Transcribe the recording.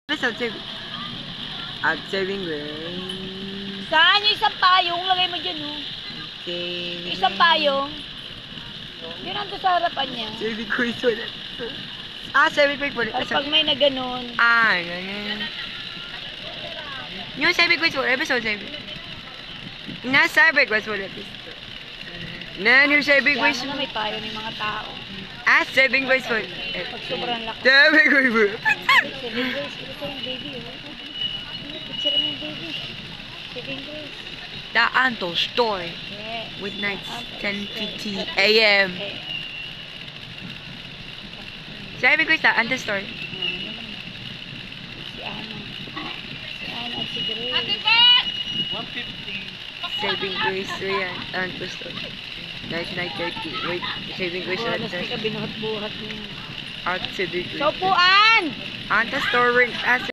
Episode 7. At saving grace. Saan yung isang payong? Lagay mo dyan, oh. Okay. Isang payong. Yun ang doon sa harapan niya. Saving grace ulit. Saving grace ulit. At pag may na ganun. Ganyan. Yung saving grace ulit. Episode 7. Saving grace ulit. Yung saving grace Kaya na may payo ng mga tao. saving grace ulit. Pag sobrang lakas. Saving grace ulit. Saving grace. Ito yung baby, oh. Picture mo yung baby. Saving grace. The Anto Story. Yeah. With nights 10:50 a.m. Saving grace the Anto Story. Si Ana. Si Ana at si Grace. Saving grace so yan. Anto Story. Night 9:30. Wait, saving grace Buhat, ulit. ka binuhat-buhat mo. At saving grace. So, upuan! Anto Story.